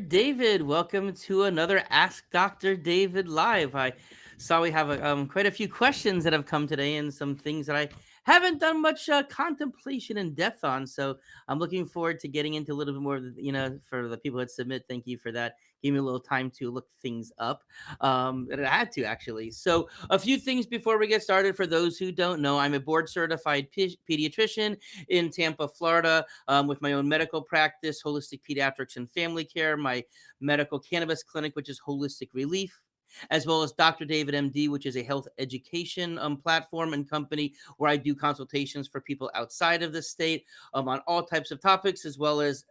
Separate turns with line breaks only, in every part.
David. Welcome to another Ask Dr. David Live. I saw we have quite a few questions that have come today and some things that I haven't done much contemplation in depth on. So I'm looking forward to getting into a little bit more, for the people that submit. Thank you for that. Give me a little time to look things up. And I had to actually. So a few things before we get started. For those who don't know, I'm a board certified pediatrician in Tampa, Florida, with my own medical practice, holistic pediatrics and family care, my medical cannabis clinic, which is Holistic Relief, as well as Dr. David MD, which is a health education platform and company where I do consultations for people outside of the state on all types of topics, as well as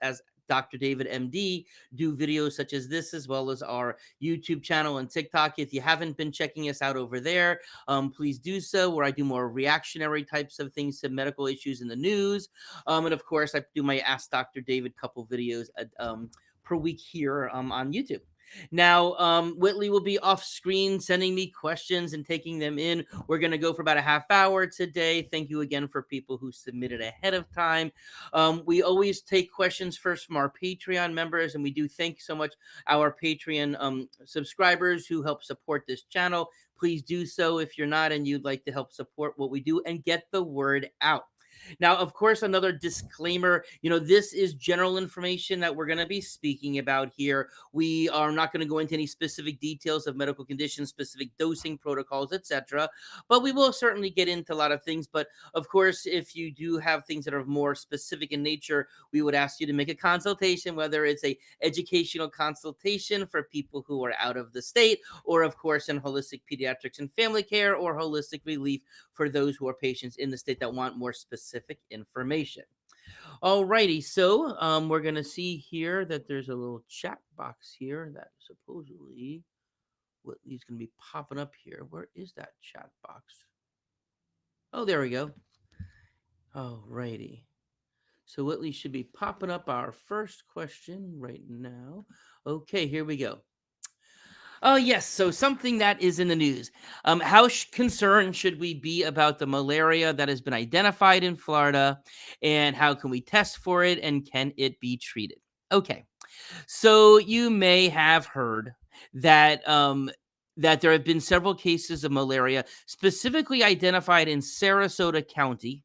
Dr. David MD, do videos such as this, as well as our YouTube channel and TikTok. If you haven't been checking us out over there, please do so, where I do more reactionary types of things to medical issues in the news. And of course, I do my Ask Dr. David couple videos per week here on YouTube. Now, Whitley will be off screen sending me questions and taking them in. We're going to go for about a half hour today. Thank you again for people who submitted ahead of time. We always take questions first from our Patreon members, and we do thank so much our Patreon subscribers who help support this channel. Please do so if you're not and you'd like to help support what we do and get the word out. Now, of course, another disclaimer, this is general information that we're going to be speaking about here. We are not going to go into any specific details of medical conditions, specific dosing protocols, etc. But we will certainly get into a lot of things. But of course, if you do have things that are more specific in nature, we would ask you to make a consultation, whether it's a educational consultation for people who are out of the state, or of course in holistic pediatrics and family care, or holistic relief for those who are patients in the state that want more specific information. Alrighty, so we're gonna see here that there's a little chat box here that supposedly Whitley's gonna be popping up here. Where is that chat box? Oh, there we go. Alrighty. So Whitley should be popping up our first question right now. Okay, here we go. Oh, yes. So something that is in the news. How concerned should we be about the malaria that has been identified in Florida? And how can we test for it? And can it be treated? Okay. So you may have heard that that there have been several cases of malaria specifically identified in Sarasota County,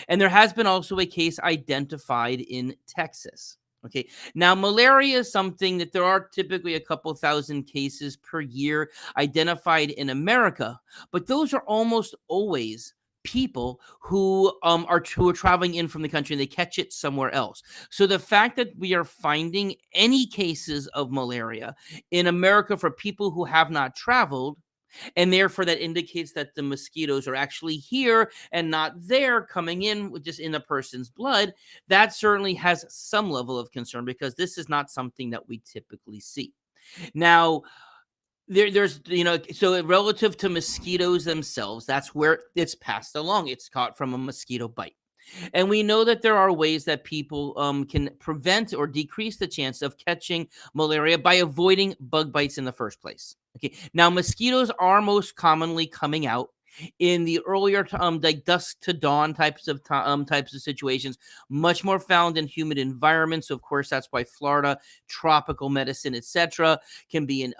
and there has been also a case identified in Texas. Okay. Now, malaria is something that there are typically a couple thousand cases per year identified in America, but those are almost always people who are traveling in from the country and they catch it somewhere else. So the fact that we are finding any cases of malaria in America for people who have not traveled, and therefore that indicates that the mosquitoes are actually here and not there coming in just in a person's blood, that certainly has some level of concern because this is not something that we typically see. Now, there's so relative to mosquitoes themselves, that's where it's passed along. It's caught from a mosquito bite. And we know that there are ways that people can prevent or decrease the chance of catching malaria by avoiding bug bites in the first place. Okay. Now, mosquitoes are most commonly coming out in the earlier like dusk to dawn types of situations, much more found in humid environments. So of course that's why Florida, tropical medicine, etc., can be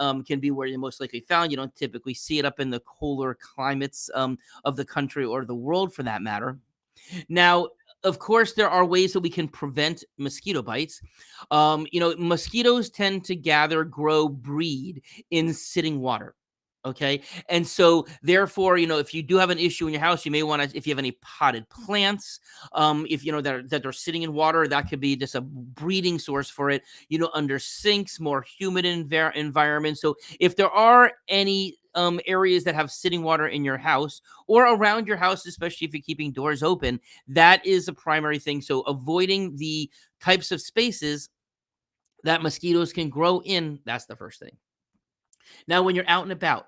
where you're most likely found. You don't typically see it up in the colder climates of the country or the world for that matter. Now, of course, there are ways that we can prevent mosquito bites. Mosquitoes tend to gather, grow, breed in sitting water. Okay. And so, therefore, if you do have an issue in your house, you may want to, if you have any potted plants, if you know that they're sitting in water, that could be just a breeding source for it, under sinks, more humid environments. So, if there are any areas that have sitting water in your house or around your house, especially if you're keeping doors open, that is a primary thing. So avoiding the types of spaces that mosquitoes can grow in, that's the first thing. Now, when you're out and about,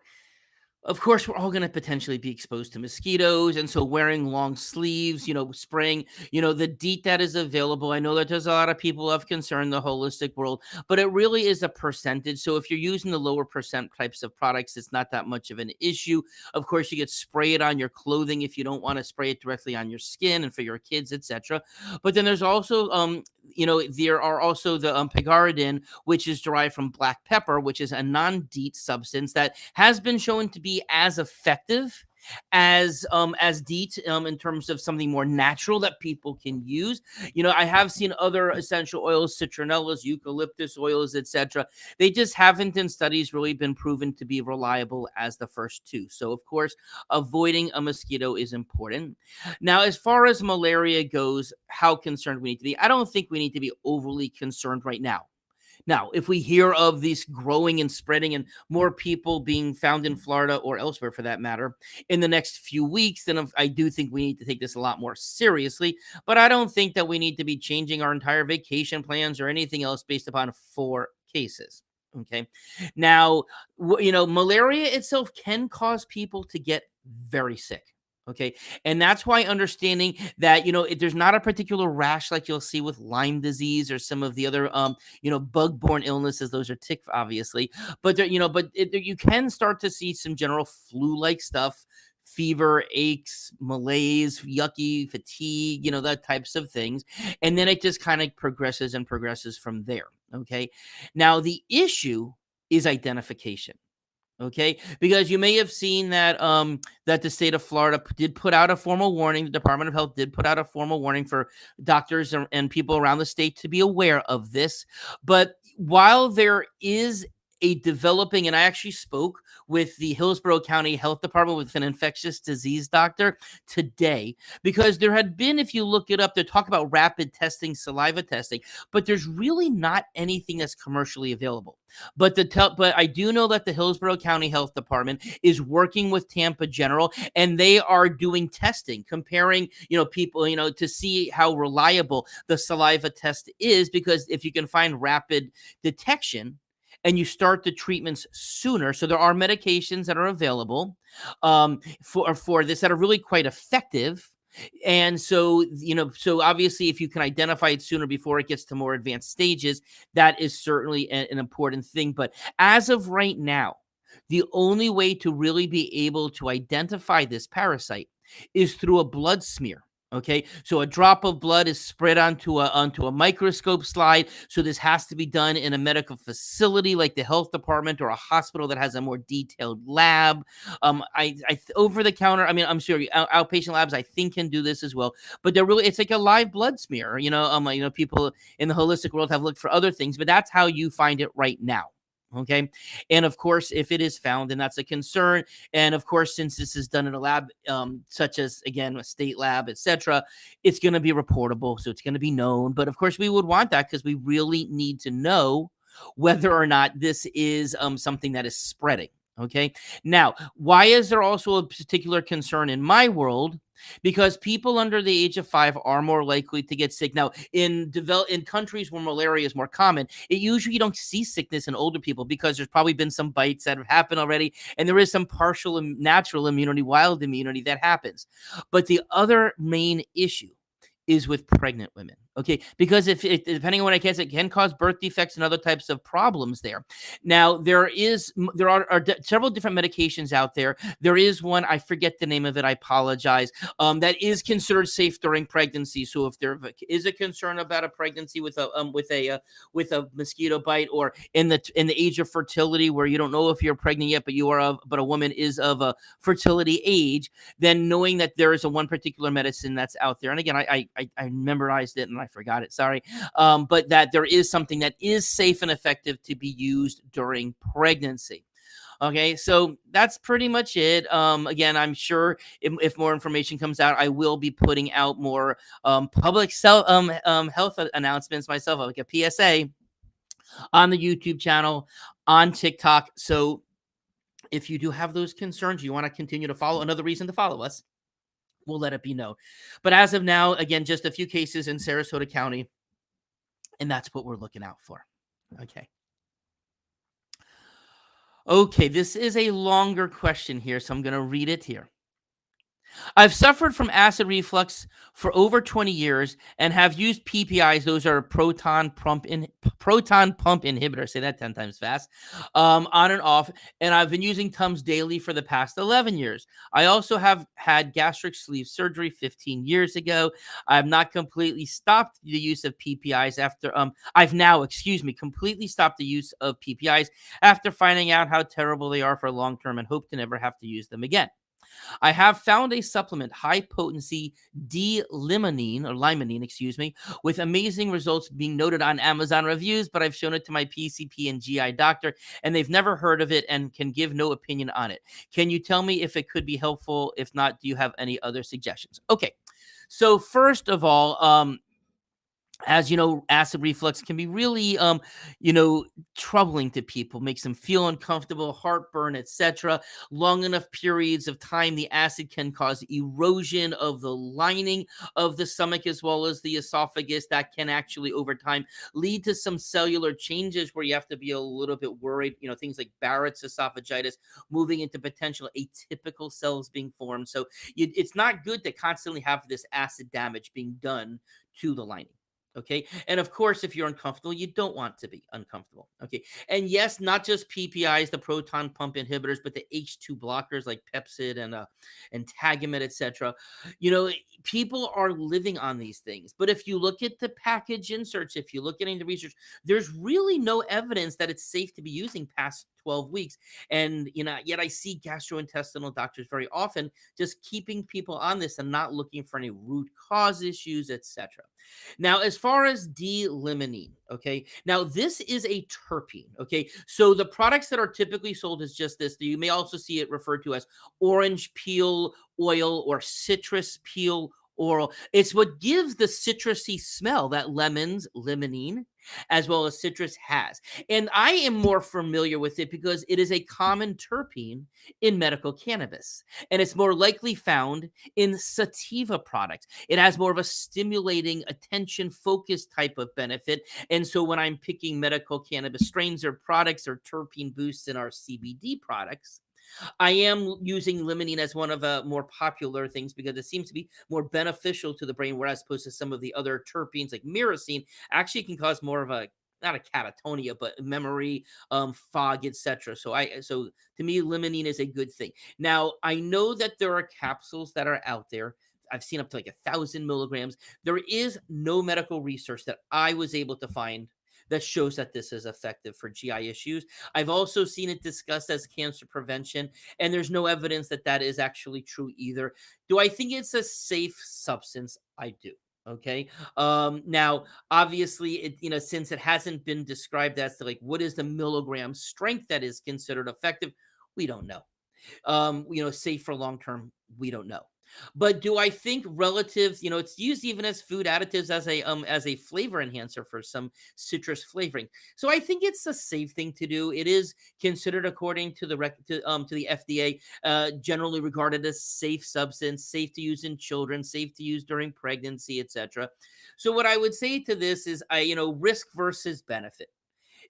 of course, we're all going to potentially be exposed to mosquitoes. And so wearing long sleeves, spraying, the DEET that is available. I know that there's a lot of people of concern in the holistic world, but it really is a percentage. So if you're using the lower percent types of products, it's not that much of an issue. Of course, you could spray it on your clothing if you don't want to spray it directly on your skin and for your kids, etc. But then there's also there are also the pigaridin, which is derived from black pepper, which is a non-DEET substance that has been shown to be as effective as DEET in terms of something more natural that people can use. I have seen other essential oils, citronellas, eucalyptus oils, etc. They just haven't in studies really been proven to be reliable as the first two. So of course, avoiding a mosquito is important. Now, as far as malaria goes, how concerned we need to be, I don't think we need to be overly concerned right now. Now, if we hear of these growing and spreading and more people being found in Florida or elsewhere for that matter in the next few weeks, then I do think we need to take this a lot more seriously. But I don't think that we need to be changing our entire vacation plans or anything else based upon 4 cases. Okay. Now, malaria itself can cause people to get very sick. Okay. And that's why understanding that, there's not a particular rash like you'll see with Lyme disease or some of the other, bug-borne illnesses. Those are tick, obviously. But, you can start to see some general flu-like stuff, fever, aches, malaise, yucky, fatigue, that types of things. And then it just kind of progresses and progresses from there. Okay. Now, the issue is identification. Okay, because you may have seen that the state of Florida did put out a formal warning. The Department of Health did put out a formal warning for doctors and people around the state to be aware of this. But while there is a developing, and I actually spoke with the Hillsborough County Health Department with an infectious disease doctor today, because there had been, if you look it up, they talk about rapid testing, saliva testing, but there's really not anything that's commercially available. But I do know that the Hillsborough County Health Department is working with Tampa General, and they are doing testing, comparing, people, to see how reliable the saliva test is. Because if you can find rapid detection and you start the treatments sooner, so there are medications that are available for this that are really quite effective. And so obviously, if you can identify it sooner before it gets to more advanced stages, that is certainly an important thing. But as of right now, the only way to really be able to identify this parasite is through a blood smear. Okay, so a drop of blood is spread onto a microscope slide. So this has to be done in a medical facility like the health department or a hospital that has a more detailed lab. Over the counter, I mean, I'm sure outpatient labs, I think, can do this as well. But it's like a live blood smear. People in the holistic world have looked for other things, but that's how you find it right now. Okay. And of course, if it is found, then that's a concern. And of course, since this is done in a lab, such as, again, a state lab, etc., it's going to be reportable. So it's going to be known. But of course, we would want that because we really need to know whether or not this is something that is spreading. Okay. Now, why is there also a particular concern in my world? Because people under the age of 5 are more likely to get sick. Now, in countries where malaria is more common, it usually, you don't see sickness in older people because there's probably been some bites that have happened already, and there is some partial natural immunity, wild immunity that happens. But the other main issue is with pregnant women. Okay, because depending on what it can cause birth defects and other types of problems there. Now, there are several different medications out there. There is one, I forget the name of it, I apologize, that is considered safe during pregnancy. So if there is a concern about a pregnancy with a mosquito bite, or in the age of fertility where you don't know if you're pregnant yet, but a woman is of a fertility age, then knowing that there is one particular medicine that's out there. And again, I memorized it and I forgot it. Sorry. But that there is something that is safe and effective to be used during pregnancy. Okay, so that's pretty much it. Again, I'm sure if more information comes out, I will be putting out more public health announcements myself, like a PSA, on the YouTube channel, on TikTok. So if you do have those concerns, you want to continue to follow, another reason to follow us, we'll let it be known. But as of now, again, just a few cases in Sarasota County, and that's what we're looking out for. Okay. Okay, this is a longer question here, so I'm going to read it here. I've suffered from acid reflux for over 20 years and have used PPIs. Those are proton pump inhibitors. Say that 10 times fast. On and off. And I've been using Tums daily for the past 11 years. I also have had gastric sleeve surgery 15 years ago. I've not completely stopped the use of PPIs after I've now, excuse me, completely stopped the use of PPIs after finding out how terrible they are for long term and hope to never have to use them again. I have found a supplement, high potency D-limonene or limonene, excuse me, with amazing results being noted on Amazon reviews, but I've shown it to my PCP and GI doctor and they've never heard of it and can give no opinion on it. Can you tell me if it could be helpful? If not, do you have any other suggestions? Okay. So first of all, as you know, acid reflux can be really you know troubling to people, makes them feel uncomfortable, heartburn, etc. Long enough periods of time, the acid can cause erosion of the lining of the stomach as well as the esophagus. That can actually over time lead to some cellular changes where you have to be a little bit worried, things like Barrett's esophagitis, moving into potential atypical cells being formed. So it's not good to constantly have this acid damage being done to the lining. Okay. And of course, if you're uncomfortable, you don't want to be uncomfortable. Okay. And yes, not just PPIs, the proton pump inhibitors, but the H2 blockers like Pepsid and Tagamet, etc. You know, people are living on these things. But if you look at the package inserts, if you look at any of the research, there's really no evidence that it's safe to be using past 12 weeks. And yet I see gastrointestinal doctors very often just keeping people on this and not looking for any root cause issues, etc. Now, as far as D-limonene, okay, now this is a terpene, okay? So the products that are typically sold is just this. You may also see it referred to as orange peel oil or citrus peel oil. It's what gives the citrusy smell that lemons, limonene, as well as citrus has. And I am more familiar with it because it is a common terpene in medical cannabis, and it's more likely found in sativa products. It has more of a stimulating, attention focused type of benefit. And so when I'm picking medical cannabis strains or products or terpene boosts in our CBD products, I am using limonene as one of the more popular things because it seems to be more beneficial to the brain, whereas opposed to some of the other terpenes like myrcene actually can cause more of a not a catatonia, but memory, fog, etc. So to me, limonene is a good thing. Now I know that there are capsules that are out there. I've seen up to like 1,000 milligrams. There is no medical research that I was able to find that shows that this is effective for GI issues. I've also seen it discussed as cancer prevention, and there's no evidence that that is actually true either. Do I think it's a safe substance? I do. Okay. Now, obviously, since it hasn't been described as to like what is the milligram strength that is considered effective, we don't know. Safe for long term, we don't know. But do I think relatives, it's used even as food additives as a flavor enhancer for some citrus flavoring. So I think it's a safe thing to do. It is considered according to to the FDA, generally regarded as safe substance, safe to use in children, safe to use during pregnancy, etc. So what I would say to this is risk versus benefit.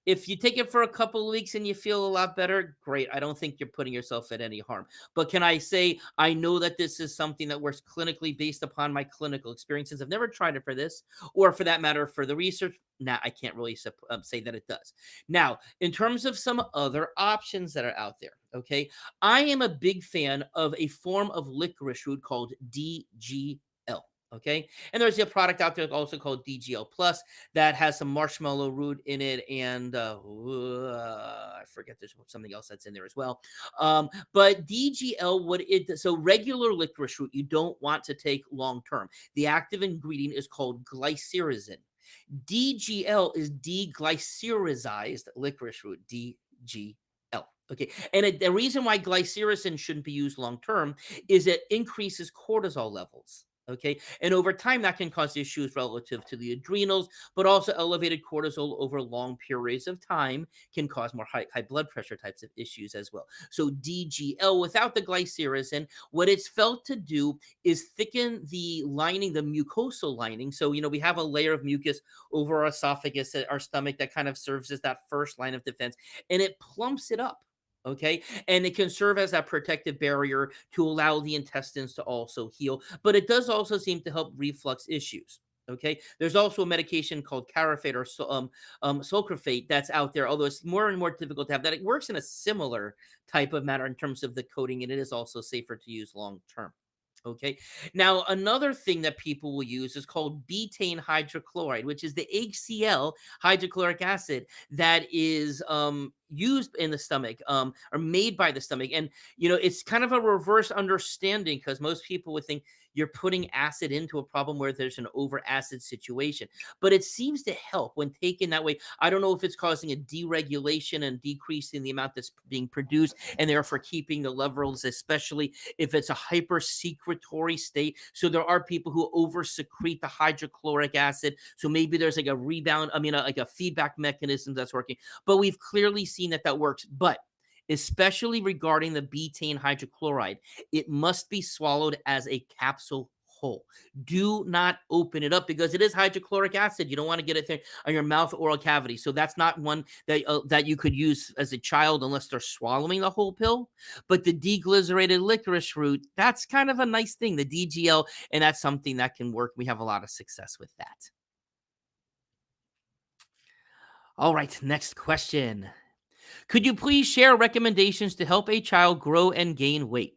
If you take it for a couple of weeks and you feel a lot better, great. I don't think you're putting yourself at any harm. But can I say I know that this is something that works clinically based upon my clinical experiences? I've never tried it for this, or for that matter, for the research. Nah, I can't really say that it does. Now, in terms of some other options that are out there, okay, I am a big fan of a form of licorice root called DGL. Okay. And there's a product out there also called DGL Plus that has some marshmallow root in it. And I forget there's something else that's in there as well. But DGL, so regular licorice root, you don't want to take long term. The active ingredient is called glycyrrhizin. DGL is deglycyrrhized licorice root, DGL. Okay. And the reason why glycyrrhizin shouldn't be used long term is it increases cortisol levels. Okay. And over time, that can cause issues relative to the adrenals, but also elevated cortisol over long periods of time can cause more high blood pressure types of issues as well. So DGL without the glycyrrhizin, what it's felt to do is thicken the lining, the mucosal lining. So, we have a layer of mucus over our esophagus, our stomach that kind of serves as that first line of defense, and it plumps it up. Okay. And it can serve as that protective barrier to allow the intestines to also heal. But it does also seem to help reflux issues. Okay. There's also a medication called Carafate or sulcrafate that's out there, although it's more and more difficult to have that. It works in a similar type of manner in terms of the coating, and it is also safer to use long term. Okay. Now, another thing that people will use is called betaine hydrochloride, which is the HCl hydrochloric acid that is used in the stomach or made by the stomach. And, it's kind of a reverse understanding because most people would think you're putting acid into a problem where there's an over acid situation. But it seems to help when taken that way. I don't know if it's causing a deregulation and decreasing the amount that's being produced and therefore keeping the levels, especially if it's a hypersecretory state. So there are people who over secrete the hydrochloric acid. So maybe there's like a rebound, like a feedback mechanism that's working. But we've clearly seen that works. But especially regarding the betaine hydrochloride, it must be swallowed as a capsule whole. Do not open it up because it is hydrochloric acid. You don't want to get it there on your mouth oral cavity. So that's not one that you could use as a child unless they're swallowing the whole pill. But the deglycerated licorice root, that's kind of a nice thing, the DGL, and that's something that can work. We have a lot of success with that. All right, next question. Could you please share recommendations to help a child grow and gain weight?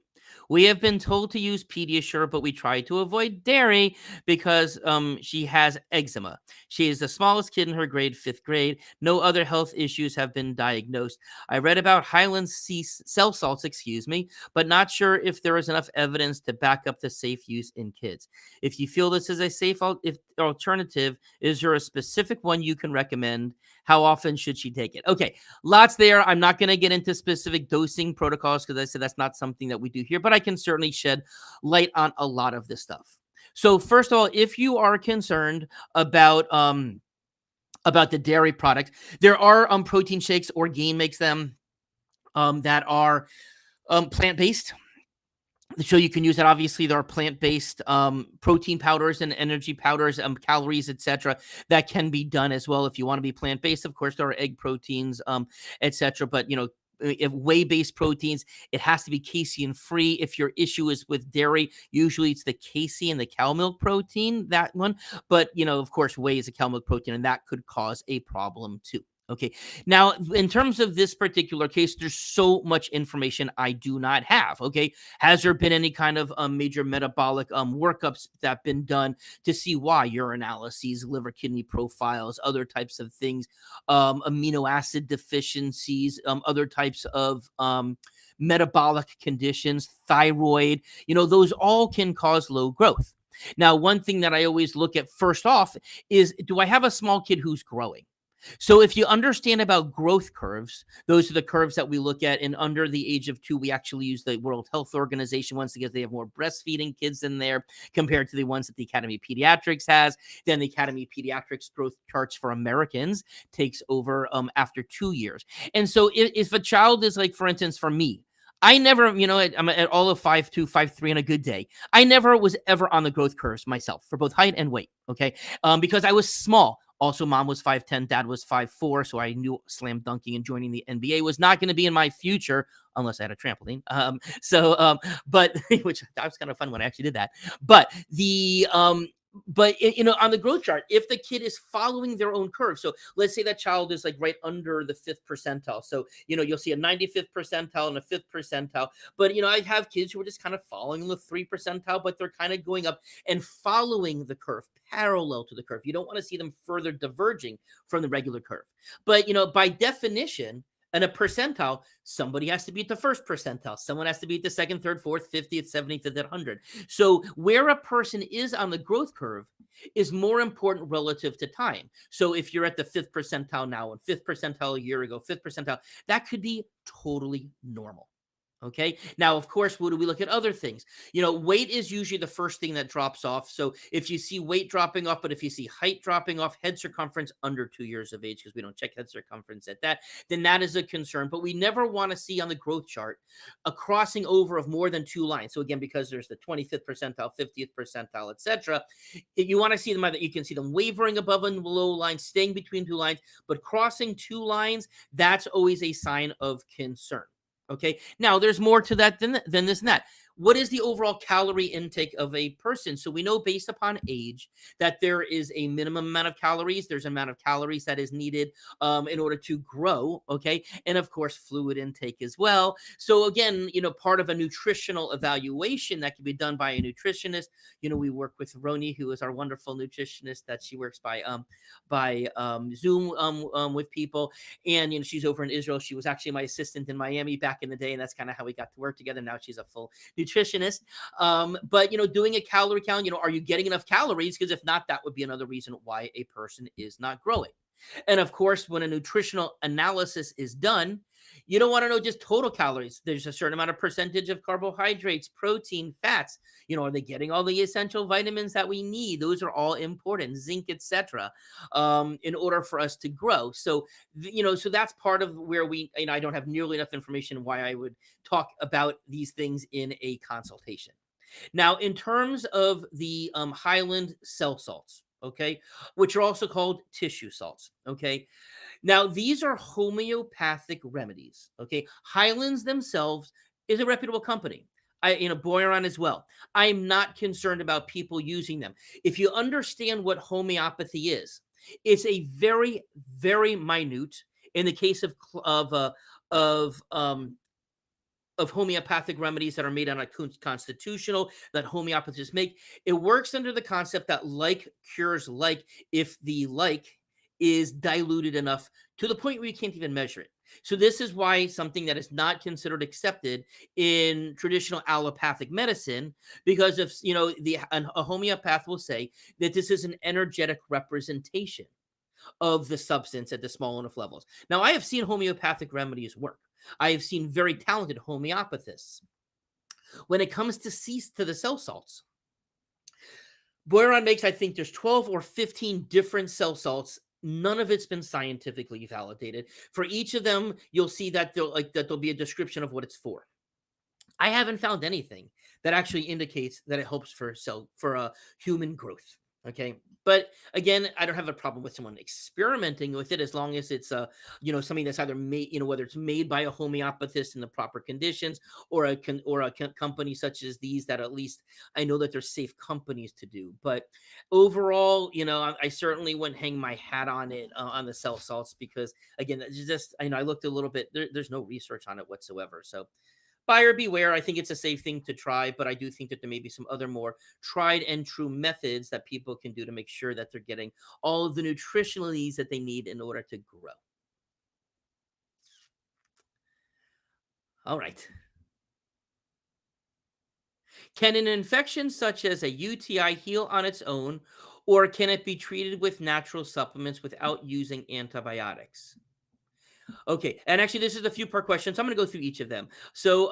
We have been told to use Pediasure, but we try to avoid dairy because she has eczema. She is the smallest kid in her grade, fifth grade. No other health issues have been diagnosed. I read about Highland sea cell salts, but not sure if there is enough evidence to back up the safe use in kids. If you feel this is a safe alternative, is there a specific one you can recommend? How often should she take it? Okay, lots there. I'm not going to get into specific dosing protocols because I said that's not something that we do here, but I can certainly shed light on a lot of this stuff. So first of all, if you are concerned about the dairy product, there are protein shakes, or Gain makes them, that are plant-based. So you can use that. Obviously, there are plant-based protein powders and energy powders, calories, etc., that can be done as well if you want to be plant-based. Of course, there are egg proteins, etc. But if whey-based proteins, it has to be casein free. If your issue is with dairy, usually it's the casein, the cow milk protein, that one. But of course, whey is a cow milk protein, and that could cause a problem too. Okay. Now, in terms of this particular case, there's so much information I do not have. Okay. Has there been any kind of major metabolic workups that have been done to see why? Urinalyses, liver kidney profiles, other types of things, amino acid deficiencies, other types of metabolic conditions, thyroid, those all can cause low growth. Now, one thing that I always look at first off is, do I have a small kid who's growing? So if you understand about growth curves, those are the curves that we look at. And under the age of 2, we actually use the World Health Organization ones because they have more breastfeeding kids in there compared to the ones that the Academy of Pediatrics has. Then the Academy of Pediatrics growth charts for Americans takes over after 2 years. And so if a child is, like, for instance, for me, I never, I'm at all of 5'2", 5'3" on a good day. I never was ever on the growth curves myself for both height and weight. Okay. Because I was small. Also, mom was 5'10", dad was 5'4", so I knew slam dunking and joining the NBA was not going to be in my future unless I had a trampoline. But which that was kind of fun when I actually did that. But on the growth chart, if the kid is following their own curve, so let's say that child is like right under the 5th percentile. So, you'll see a 95th percentile and a 5th percentile. But, I have kids who are just kind of following the 3 percentile, but they're kind of going up and following the curve parallel to the curve. You don't want to see them further diverging from the regular curve. But, by definition, and a percentile, somebody has to be at the 1st percentile. Someone has to be at the 2nd, 3rd, 4th, 50th, 75th, 100. So where a person is on the growth curve is more important relative to time. So if you're at the 5th percentile now and 5th percentile a year ago, 5th percentile, that could be totally normal. Okay. Now, of course, what do we look at other things? Weight is usually the first thing that drops off. So if you see weight dropping off, but if you see height dropping off, head circumference under 2 years of age, because we don't check head circumference at that, then that is a concern. But we never want to see on the growth chart a crossing over of more than 2 lines. So again, because there's the 25th percentile, 50th percentile, etc., you want to see them either, you can see them wavering above and below lines, staying between 2 lines, but crossing 2 lines, that's always a sign of concern. Okay. Now there's more to that than this and that. What is the overall calorie intake of a person? So we know based upon age that there is a minimum amount of calories. There's an amount of calories that is needed in order to grow. Okay. And of course, fluid intake as well. So again, part of a nutritional evaluation that can be done by a nutritionist. We work with Roni, who is our wonderful nutritionist that she works by Zoom with people. And she's over in Israel. She was actually my assistant in Miami back in the day, and that's kind of how we got to work together. Now she's a full nutritionist. But doing a calorie count, are you getting enough calories? Because if not, that would be another reason why a person is not growing. And of course, when a nutritional analysis is done, you don't want to know just total calories. There's a certain amount of percentage of carbohydrates, protein, fats. Are they getting all the essential vitamins that we need? Those are all important, zinc, etc., in order for us to grow. So, so that's part of where I don't have nearly enough information why I would talk about these things in a consultation. Now, in terms of the Highland cell salts, okay, which are also called tissue salts, okay. Now, these are homeopathic remedies, okay. Highlands themselves is a reputable company. Boiron as well. I'm not concerned about people using them. If you understand what homeopathy is, it's a very, very minute. In the case of homeopathic remedies that are made on a constitutional that homeopathists make. It works under the concept that like cures like if the like is diluted enough to the point where you can't even measure it. So this is why something that is not considered accepted in traditional allopathic medicine, because if a homeopath will say that this is an energetic representation of the substance at the small enough levels. Now, I have seen homeopathic remedies work. I have seen very talented homeopathists. When it comes to the cell salts, Boiron makes, I think there's 12 or 15 different cell salts. None of it's been scientifically validated. For each of them, you'll see that there'll be a description of what it's for. I haven't found anything that actually indicates that it helps for human growth. Okay. But again, I don't have a problem with someone experimenting with it as long as it's something that's either made, whether it's made by a homeopathist in the proper conditions or a company such as these that at least I know that they're safe companies to do. But overall, I certainly wouldn't hang my hat on it on the cell salts because again, it's just I looked a little bit. There's no research on it whatsoever. So buyer beware. I think it's a safe thing to try, but I do think that there may be some other more tried and true methods that people can do to make sure that they're getting all of the nutritional needs that they need in order to grow. All right. Can an infection such as a UTI heal on its own, or can it be treated with natural supplements without using antibiotics? Okay, and actually, this is a few part question, so I'm going to go through each of them. So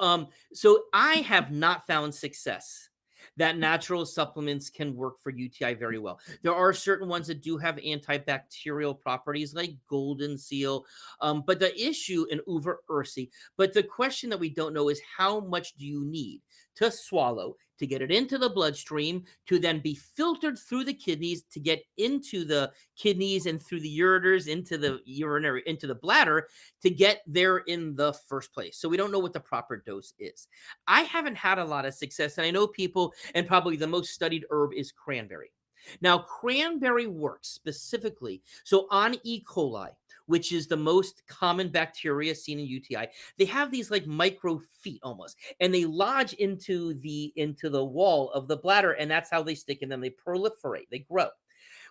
I have not found success that natural supplements can work for UTI very well. There are certain ones that do have antibacterial properties, like Golden Seal, but the issue in Uber Ursi. But the question that we don't know is how much do you need to swallow to get it into the bloodstream, to then be filtered through the kidneys, to get into the kidneys and through the ureters into the bladder to get there in the first place. So we don't know what the proper dose is. I haven't had a lot of success, and I know people, and probably the most studied herb is cranberry. Now, cranberry works specifically so on E. coli, which is the most common bacteria seen in UTI. They have these like micro feet almost, and they lodge into the wall of the bladder, and that's how they stick, and then they proliferate, they grow.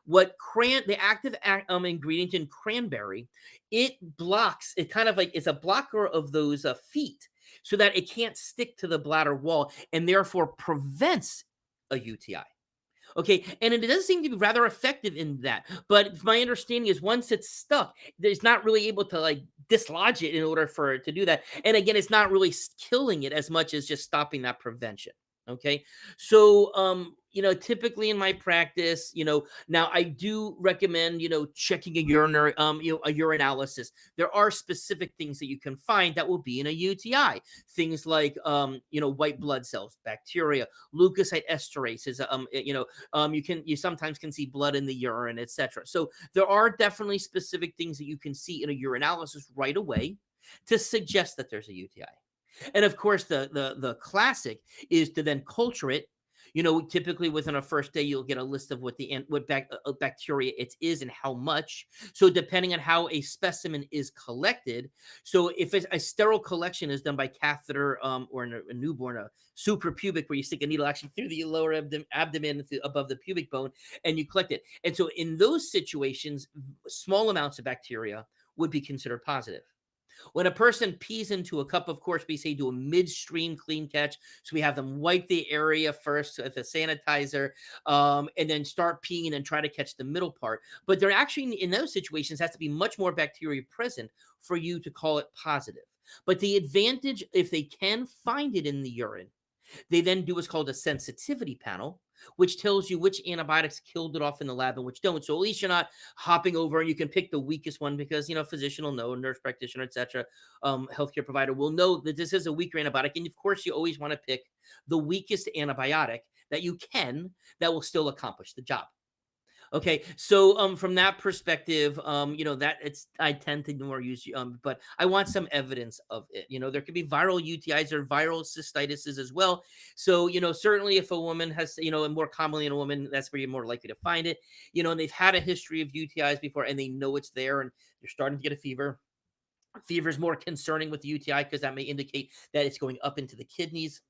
The active ingredient in cranberry, it blocks, it kind of like is a blocker of those feet so that it can't stick to the bladder wall and therefore prevents a UTI. Okay, and it does seem to be rather effective in that. But my understanding is once it's stuck, it's not really able to like dislodge it in order for it to do that. And again, it's not really killing it as much as just stopping that prevention. Okay, so typically in my practice, now I do recommend checking a urinary a urinalysis. There are specific things that you can find that will be in a UTI. Things like white blood cells, bacteria, leukocyte esterase is you sometimes can see blood in the urine, etc. So there are definitely specific things that you can see in a urinalysis right away to suggest that there's a UTI. And of course, the classic is to then culture it. Typically within a first day, you'll get a list of what bacteria it is and how much. So depending on how a specimen is collected, so if it's a sterile collection is done by catheter, or in a newborn, a suprapubic, where you stick a needle actually through the lower abdomen above the pubic bone, and you collect it. And so in those situations, small amounts of bacteria would be considered positive. When a person pees into a cup, of course, we say do a midstream clean catch. So we have them wipe the area first with a sanitizer, and then start peeing and try to catch the middle part. But there actually, in those situations, has to be much more bacteria present for you to call it positive. But the advantage, if they can find it in the urine, they then do what's called a sensitivity panel, which tells you which antibiotics killed it off in the lab and which don't. So at least you're not hopping over, and you can pick the weakest one because, physician will know, nurse practitioner, etc., healthcare provider will know that this is a weaker antibiotic. And of course, you always want to pick the weakest antibiotic that you can that will still accomplish the job. Okay, so from that perspective, that it's I tend to more use but I want some evidence of it. There could be viral UTIs or viral cystitises as well. So, certainly if a woman has, and more commonly in a woman, that's where you're more likely to find it. And they've had a history of UTIs before, and they know it's there, and you're starting to get a fever. Fever is more concerning with the UTI because that may indicate that it's going up into the kidneys.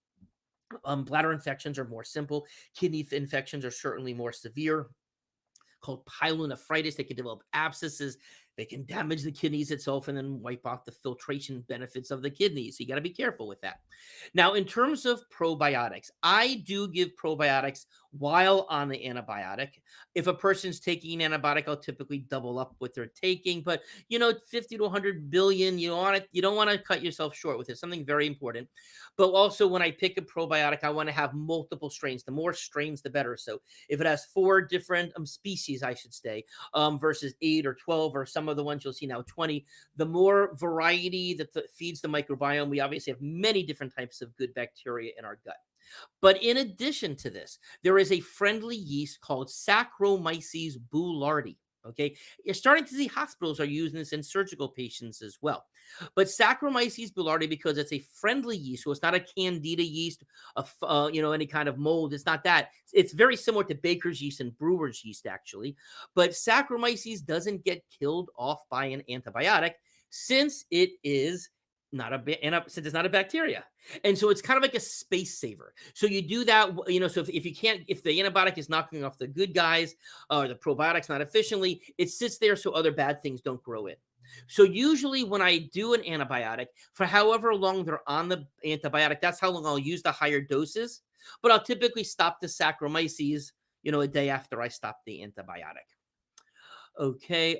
Bladder infections are more simple. Kidney infections are certainly more severe, called pyelonephritis. They can develop abscesses. They can damage the kidneys itself and then wipe off the filtration benefits of the kidneys. So you got to be careful with that. Now, in terms of probiotics, I do give probiotics while on the antibiotic. If a person's taking an antibiotic, I'll typically double up what they're taking. But 50 to 100 billion, you don't want to cut yourself short with it. Something very important. But also, when I pick a probiotic, I want to have multiple strains. The more strains, the better. So if it has 4 different species, I should say, versus 8 or 12, or some of the ones you'll see now 20, the more variety that feeds the microbiome. We obviously have many different types of good bacteria in our gut. But in addition to this, there is a friendly yeast called Saccharomyces boulardii. Okay, you're starting to see hospitals are using this in surgical patients as well. But Saccharomyces boulardii, because it's a friendly yeast, so it's not a candida yeast, any kind of mold. It's not that. It's very similar to baker's yeast and brewer's yeast, actually. But Saccharomyces doesn't get killed off by an antibiotic since it is not since it's not a bacteria. And so it's kind of like a space saver. So you do that, so if you can't, if the antibiotic is knocking off the good guys, or the probiotics not efficiently, it sits there so other bad things don't grow in. So usually when I do an antibiotic, for however long they're on the antibiotic, that's how long I'll use the higher doses. But I'll typically stop the Saccharomyces, a day after I stop the antibiotic. Okay.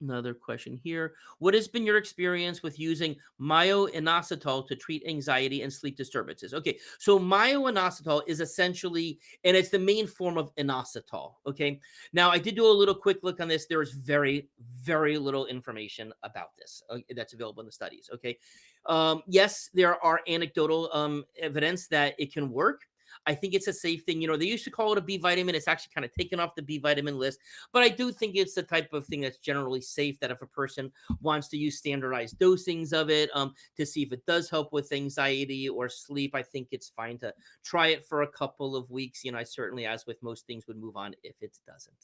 Another question here. What has been your experience with using myo-inositol to treat anxiety and sleep disturbances? Okay, so myo-inositol is essentially, and it's the main form of inositol. Okay, now I did do a little quick look on this. There is very, very little information about this that's available in the studies. Okay, yes, there are anecdotal evidence that it can work. I think it's a safe thing. They used to call it a B vitamin. It's actually kind of taken off the B vitamin list. But I do think it's the type of thing that's generally safe, that if a person wants to use standardized dosings of it, to see if it does help with anxiety or sleep, I think it's fine to try it for a couple of weeks. I certainly, as with most things, would move on if it doesn't.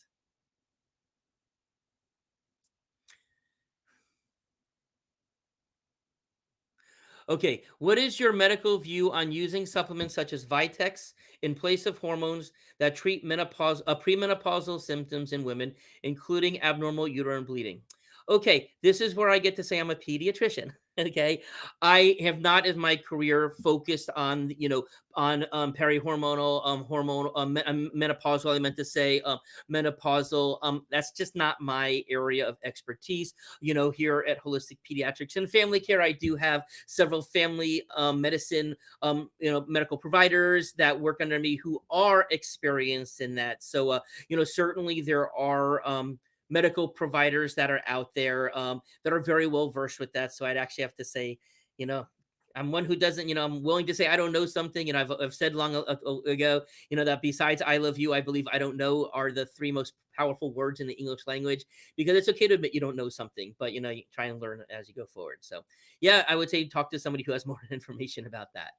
Okay, what is your medical view on using supplements such as Vitex in place of hormones that treat premenopausal symptoms in women, including abnormal uterine bleeding? Okay, this is where I get to say I'm a pediatrician. Okay, I have not in my career focused on perihormonal menopausal. I meant to say menopausal. That's just not my area of expertise. Here at Holistic Pediatrics and Family Care, I do have several family medicine, medical providers that work under me who are experienced in that. So, certainly there are medical providers that are out there that are very well versed with that. So I'd actually have to say, you know, I'm one who doesn't, I'm willing to say I don't know something, and I've said long ago, that besides "I love you," I believe "I don't know" are the three most powerful words in the English language, because it's okay to admit you don't know something, but you try and learn as you go forward. So, yeah, I would say talk to somebody who has more information about that.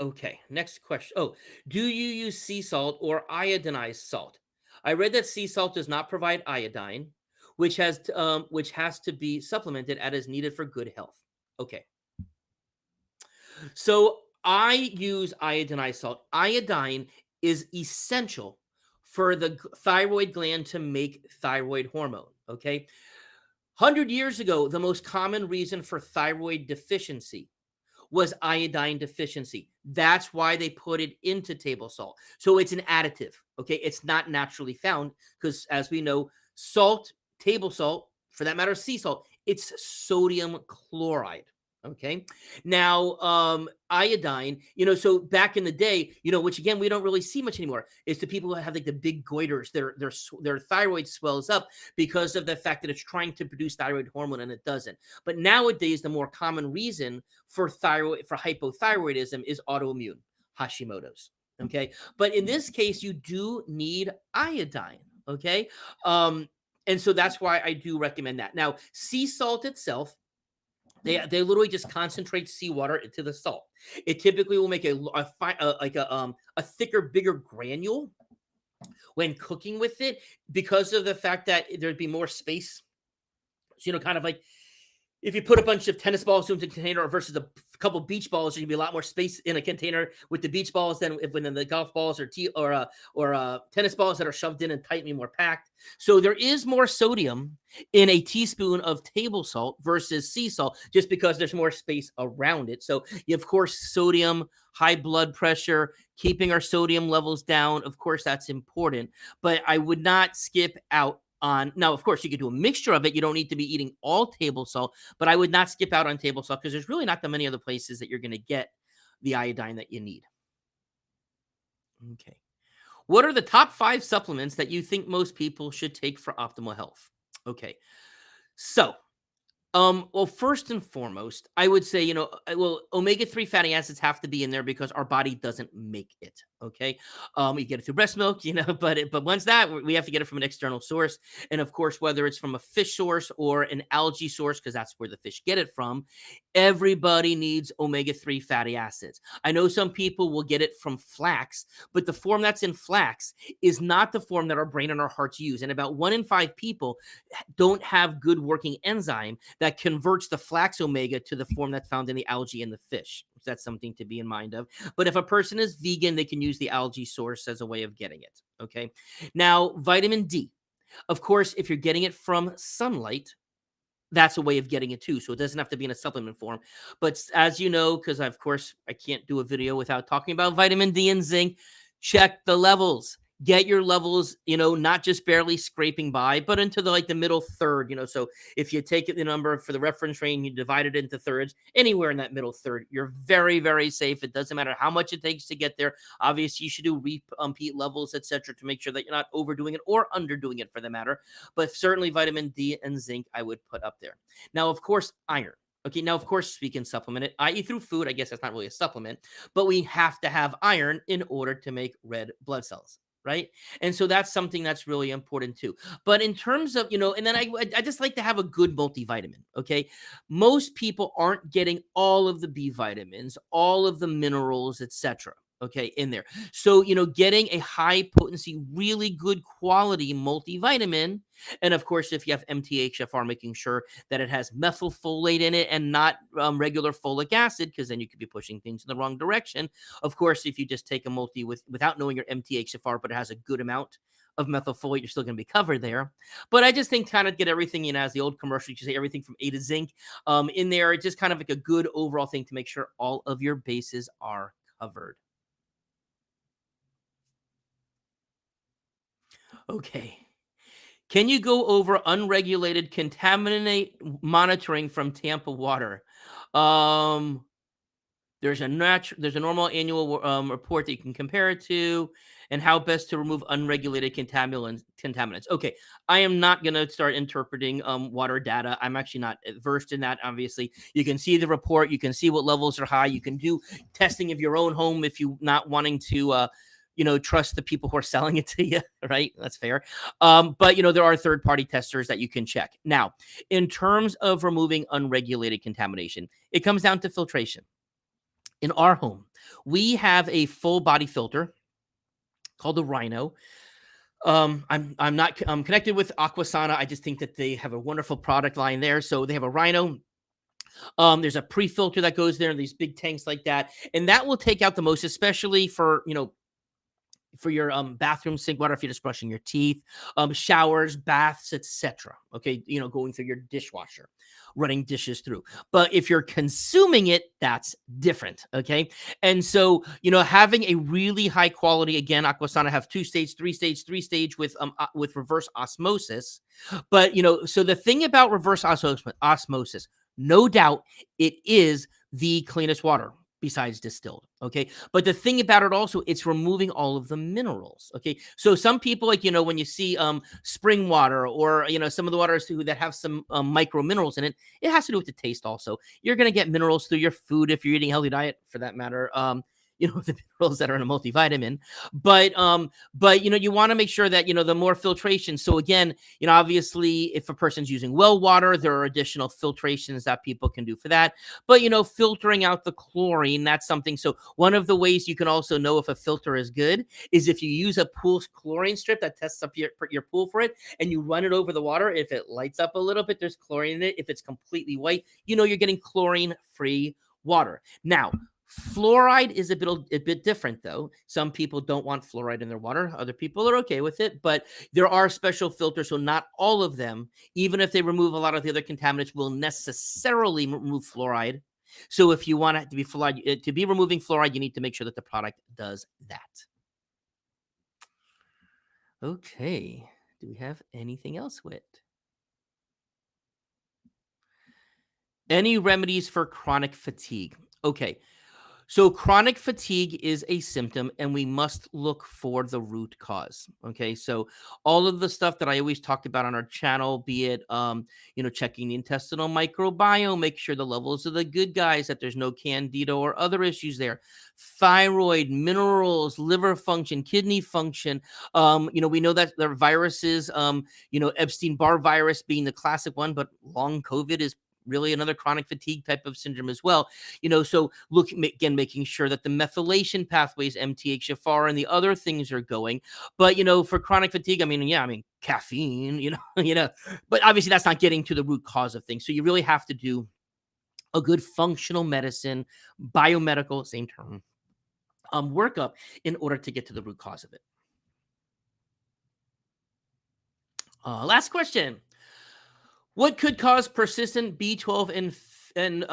Okay, next question. Oh, do you use sea salt or iodinized salt? I read that sea salt does not provide iodine, which has to be supplemented as needed for good health. Okay, so I use iodinized salt. Iodine is essential for the thyroid gland to make thyroid hormone. Okay, 100 years ago, the most common reason for thyroid deficiency was iodine deficiency. That's why they put it into table salt. So it's an additive. Okay. It's not naturally found because, as we know, salt, table salt, for that matter, sea salt, it's sodium chloride. Okay. Now, iodine, so back in the day, which again, we don't really see much anymore, is the people who have like the big goiters, their thyroid swells up because of the fact that it's trying to produce thyroid hormone and it doesn't. But nowadays, the more common reason for hypothyroidism is autoimmune, Hashimoto's. Okay. But in this case, you do need iodine. Okay. Um, and so that's why I do recommend that. Now, sea salt itself, they literally just concentrate seawater into the salt. It typically will make a thicker, bigger granule when cooking with it, because of the fact that there'd be more space. So, kind of like if you put a bunch of tennis balls into a container versus a couple beach balls, there's gonna be a lot more space in a container with the beach balls than when the golf balls or tennis balls that are shoved in and tightly more packed. So there is more sodium in a teaspoon of table salt versus sea salt, just because there's more space around it. So of course, sodium, high blood pressure, keeping our sodium levels down. Of course, that's important, but I would not skip out on. Now, of course, you could do a mixture of it. You don't need to be eating all table salt, but I would not skip out on table salt because there's really not that many other places that you're going to get the iodine that you need. Okay. What are the top 5 supplements that you think most people should take for optimal health? Okay. So, well, first and foremost, I would say, omega-3 fatty acids have to be in there because our body doesn't make it. Okay. You get it through breast milk, but once that, we have to get it from an external source. And of course, whether it's from a fish source or an algae source, because that's where the fish get it from, everybody needs omega-3 fatty acids. I know some people will get it from flax, but the form that's in flax is not the form that our brain and our hearts use. And about 1 in 5 people don't have good working enzyme that converts the flax omega to the form that's found in the algae and the fish. That's something to be in mind of. But if a person is vegan, they can use the algae source as a way of getting it. Okay. Now, vitamin D. Of course, if you're getting it from sunlight, that's a way of getting it too. So it doesn't have to be in a supplement form. But as you know, because of course I can't do a video without talking about vitamin D and zinc, check the levels. Get your levels, not just barely scraping by, but into the middle third. So if you take the number for the reference range, you divide it into thirds, anywhere in that middle third, you're very, very safe. It doesn't matter how much it takes to get there. Obviously, you should do repeat levels, etc., to make sure that you're not overdoing it or underdoing it, for the matter. But certainly vitamin D and zinc I would put up there. Now, of course, iron. Okay, now, of course, we can supplement it, i.e., through food. I guess that's not really a supplement, but we have to have iron in order to make red blood cells, right? And so that's something that's really important too. But in terms of, and then I just like to have a good multivitamin, okay? Most people aren't getting all of the B vitamins, all of the minerals, etc., okay, in there. So, getting a high potency, really good quality multivitamin, and of course, if you have MTHFR, making sure that it has methylfolate in it and not regular folic acid, because then you could be pushing things in the wrong direction. Of course, if you just take a multi without knowing your MTHFR, but it has a good amount of methylfolate, you're still going to be covered there. But I just think kind of get everything in, as the old commercial, you say everything from A to zinc in there. It's just kind of like a good overall thing to make sure all of your bases are covered. Okay. Can you go over unregulated contaminate monitoring from Tampa water? Um, There's a normal annual report that you can compare it to, and how best to remove unregulated contaminants. Okay, I am not going to start interpreting water data. I'm actually not versed in that. Obviously, you can see the report, you can see what levels are high, you can do testing of your own home if you not wanting to trust the people who are selling it to you, right? That's fair. But there are third-party testers that you can check. Now, in terms of removing unregulated contamination, it comes down to filtration. In our home, we have a full body filter called the Rhino. I'm not connected with Aquasana. I just think that they have a wonderful product line there. So they have a Rhino. There's a pre-filter that goes there in these big tanks like that, and that will take out the most, especially for your bathroom sink water if you're just brushing your teeth, showers, baths, etc. Okay, going through your dishwasher, running dishes through. But if you're consuming it, that's different. Okay, and so having a really high quality, again, Aquasana have 2-stage, 3-stage, 3-stage with reverse osmosis. But so the thing about reverse osmosis, no doubt, it is the cleanest water besides distilled. Okay. But the thing about it also, it's removing all of the minerals. Okay. So some people, like, when you see spring water or, some of the waters too that have some micro minerals in it, it has to do with the taste also. You're going to get minerals through your food if you're eating a healthy diet, for that matter. The minerals that are in a multivitamin, but you want to make sure that the more filtration. So again, obviously, if a person's using well water, there are additional filtrations that people can do for that. But filtering out the chlorine, that's something. So one of the ways you can also know if a filter is good is if you use a pool chlorine strip that tests up your pool for it, and you run it over the water. If it lights up a little bit, there's chlorine in it. If it's completely white, you're getting chlorine-free water. Now, fluoride is a bit different, though. Some people don't want fluoride in their water. Other people are okay with it, but there are special filters, so not all of them, even if they remove a lot of the other contaminants, will necessarily remove fluoride. So if you want it to be fluoride, to be removing fluoride, you need to make sure that the product does that. Okay. Do we have anything else, Whit? Any remedies for chronic fatigue? Okay. So chronic fatigue is a symptom, and we must look for the root cause. Okay, so all of the stuff that I always talked about on our channel, be it checking the intestinal microbiome, make sure the levels of the good guys, that there's no candida or other issues there, thyroid, minerals, liver function, kidney function. We know that there are viruses. Epstein-Barr virus being the classic one, but long COVID is really another chronic fatigue type of syndrome as well. So again, making sure that the methylation pathways, MTHFR, and the other things are going. But for chronic fatigue, caffeine, but obviously that's not getting to the root cause of things. So you really have to do a good functional medicine, biomedical, same term, workup in order to get to the root cause of it. Last question. What could cause persistent B12 and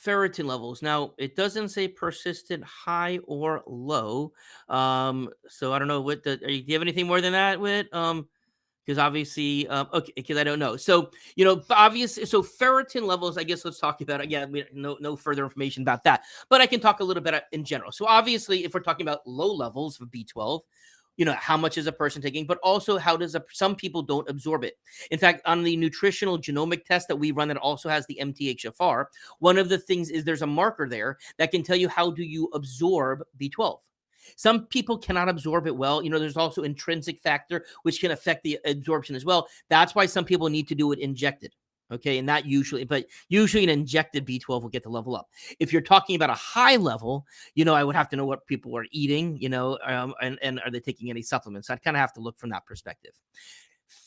ferritin levels? Now, it doesn't say persistent high or low. So I don't know do you have anything more than that, Whit? Because obviously, okay, because I don't know. So obviously, so ferritin levels. I guess let's talk about it. Yeah, no further information about that, but I can talk a little bit in general. So obviously, if we're talking about low levels of B12. How much is a person taking, but also how does some people don't absorb it. In fact, on the nutritional genomic test that we run that also has the MTHFR, one of the things is there's a marker there that can tell you how do you absorb B12. Some people cannot absorb it well. There's also intrinsic factor, which can affect the absorption as well. That's why some people need to do it injected. Okay. And that usually an injected B12 will get the level up. If you're talking about a high level, I would have to know what people are eating, and are they taking any supplements? I'd kind of have to look from that perspective.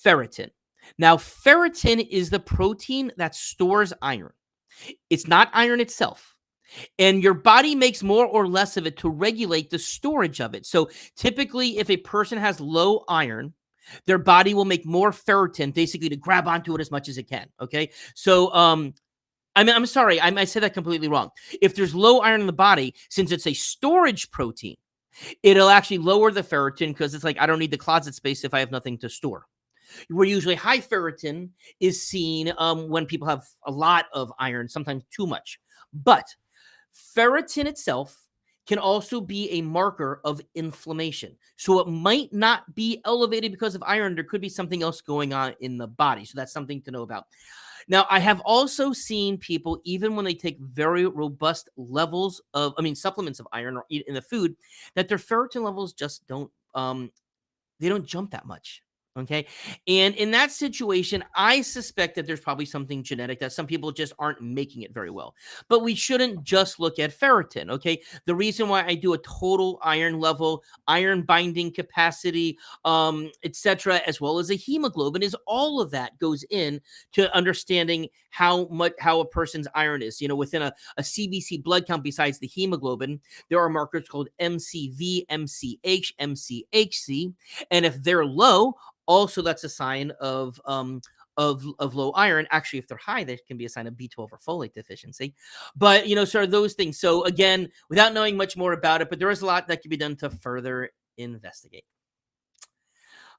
Ferritin. Now, ferritin is the protein that stores iron. It's not iron itself. And your body makes more or less of it to regulate the storage of it. So typically, if a person has low iron, their body will make more ferritin basically to grab onto it as much as it can. Okay. So, I'm sorry. I said that completely wrong. If there's low iron in the body, since it's a storage protein, it'll actually lower the ferritin because it's like, I don't need the closet space if I have nothing to store. Where usually high ferritin is seen when people have a lot of iron, sometimes too much. But Ferritin itself can also be a marker of inflammation. So it might not be elevated because of iron. There could be something else going on in the body. So that's something to know about. Now, I have also seen people, even when they take very robust levels of, supplements of iron or eat in the food, that their ferritin levels just they don't jump that much. Okay. And in that situation, I suspect that there's probably something genetic that some people just aren't making it very well. But we shouldn't just look at ferritin. Okay. The reason why I do a total iron level, iron binding capacity, etc., as well as a hemoglobin, is all of that goes in to understanding how a person's iron is. Within a CBC blood count, besides the hemoglobin, there are markers called MCV, MCH, MCHC. And if they're low, also that's a sign of low iron. Actually, if they're high, that can be a sign of B12 or folate deficiency. But sort of those things. So again, without knowing much more about it, but there is a lot that can be done to further investigate.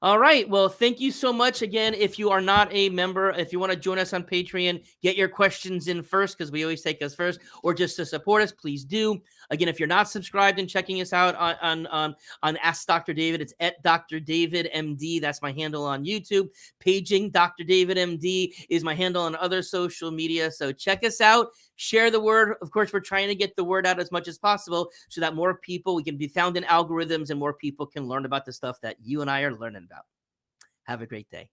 All right. Well, thank you so much again. If you are not a member, if you want to join us on Patreon, get your questions in first, because we always take us first, or just to support us, please do. Again, if you're not subscribed and checking us out on Ask Dr. David, it's at Dr. David MD. That's my handle on YouTube. Paging Dr. David MD is my handle on other social media. So check us out. Share the word. Of course, we're trying to get the word out as much as possible so that more people, we can be found in algorithms and more people can learn about the stuff that you and I are learning about. Have a great day.